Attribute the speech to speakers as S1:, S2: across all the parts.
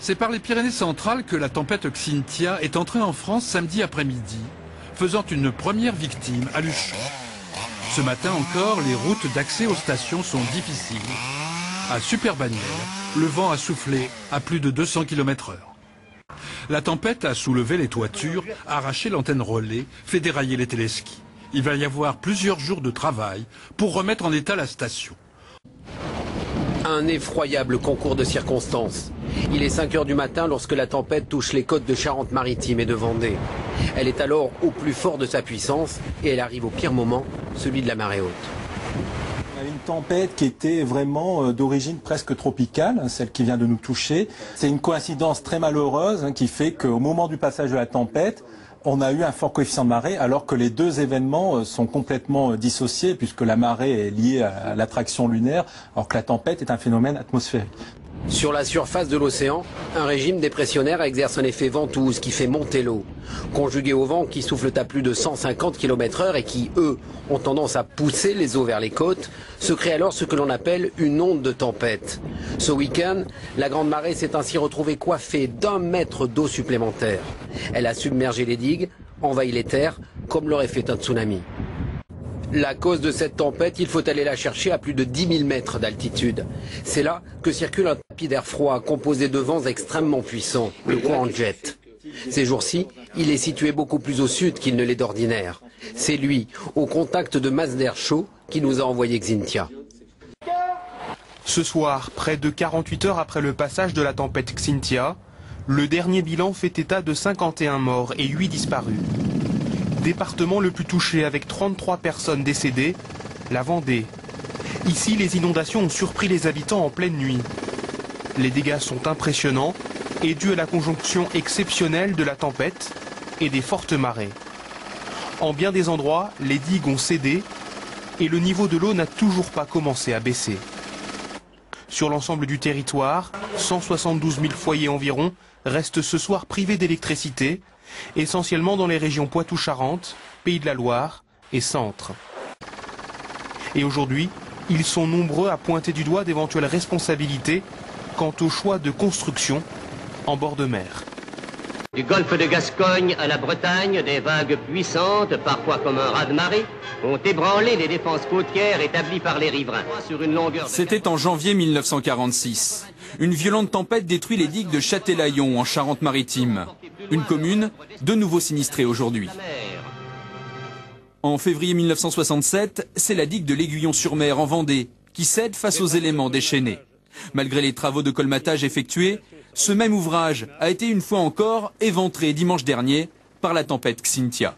S1: C'est par les Pyrénées centrales que la tempête Xynthia est entrée en France samedi après-midi, faisant une première victime à Luchon. Ce matin encore, les routes d'accès aux stations sont difficiles. À Superbannière, le vent a soufflé à plus de 200 km/h. La tempête a soulevé les toitures, arraché l'antenne relais, fait dérailler les téléskis. Il va y avoir plusieurs jours de travail pour remettre en état la station.
S2: Un effroyable concours de circonstances. Il est 5 h du matin lorsque la tempête touche les côtes de Charente-Maritime et de Vendée. Elle est alors au plus fort de sa puissance et elle arrive au pire moment, celui de la marée haute.
S3: On a une tempête qui était vraiment d'origine presque tropicale, celle qui vient de nous toucher. C'est une coïncidence très malheureuse qui fait qu'au moment du passage de la tempête, on a eu un fort coefficient de marée alors que les deux événements sont complètement dissociés puisque la marée est liée à l'attraction lunaire alors que la tempête est un phénomène atmosphérique.
S2: Sur la surface de l'océan, un régime dépressionnaire exerce un effet ventouse qui fait monter l'eau. Conjugué au vent qui souffle à plus de 150 km/h et qui, eux, ont tendance à pousser les eaux vers les côtes, se crée alors ce que l'on appelle une onde de tempête. Ce week-end, la Grande Marée s'est ainsi retrouvée coiffée d'1 mètre d'eau supplémentaire. Elle a submergé les digues, envahi les terres, comme l'aurait fait un tsunami. La cause de cette tempête, il faut aller la chercher à plus de 10 000 mètres d'altitude. C'est là que circule un tapis d'air froid composé de vents extrêmement puissants, le courant jet. Ces jours-ci, il est situé beaucoup plus au sud qu'il ne l'est d'ordinaire. C'est lui, au contact de masses d'air chaud, qui nous a envoyé Xynthia.
S4: Ce soir, près de 48 heures après le passage de la tempête Xynthia, le dernier bilan fait état de 51 morts et 8 disparus. Département le plus touché avec 33 personnes décédées, la Vendée. Ici, les inondations ont surpris les habitants en pleine nuit. Les dégâts sont impressionnants et dus à la conjonction exceptionnelle de la tempête et des fortes marées. En bien des endroits, les digues ont cédé et le niveau de l'eau n'a toujours pas commencé à baisser. Sur l'ensemble du territoire, 172 000 foyers environ restent ce soir privés d'électricité, essentiellement dans les régions Poitou-Charentes, Pays de la Loire et Centre. Et aujourd'hui, ils sont nombreux à pointer du doigt d'éventuelles responsabilités quant au choix de construction en bord de mer.
S5: Du golfe de Gascogne à la Bretagne, des vagues puissantes, parfois comme un raz-de-marée, ont ébranlé les défenses côtières établies par les riverains.
S6: C'était en janvier 1946. Une violente tempête détruit les digues de Châtelaillon en Charente-Maritime. Une commune, de nouveau sinistrée aujourd'hui. En février 1967, c'est la digue de l'Aiguillon-sur-Mer en Vendée qui cède face aux éléments déchaînés. Malgré les travaux de colmatage effectués, ce même ouvrage a été une fois encore éventré dimanche dernier par la tempête Xynthia.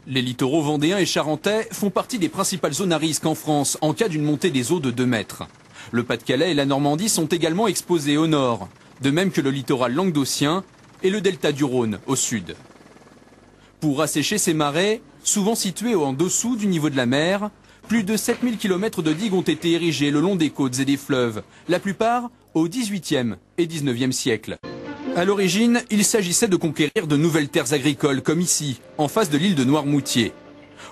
S6: Les littoraux vendéens et charentais font partie des principales zones à risque en France en cas d'une montée des eaux de 2 mètres. Le Pas-de-Calais et la Normandie sont également exposés au nord, de même que le littoral languedocien et le delta du Rhône au sud. Pour assécher ces marais, souvent situés en dessous du niveau de la mer, plus de 7000 km de digues ont été érigées le long des côtes et des fleuves, la plupart au XVIIIe et XIXe siècle. À l'origine, il s'agissait de conquérir de nouvelles terres agricoles, comme ici, en face de l'île de Noirmoutier.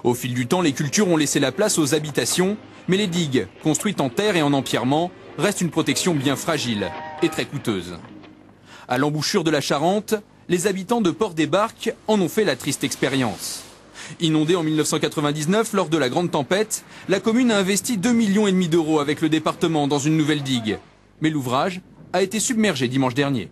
S6: Au fil du temps, les cultures ont laissé la place aux habitations, mais les digues, construites en terre et en empierrement, restent une protection bien fragile et très coûteuse. À l'embouchure de la Charente, les habitants de Port-des-Barques en ont fait la triste expérience. Inondée en 1999 lors de la grande tempête, la commune a investi 2,5 millions d'euros avec le département dans une nouvelle digue. Mais l'ouvrage a été submergé dimanche dernier.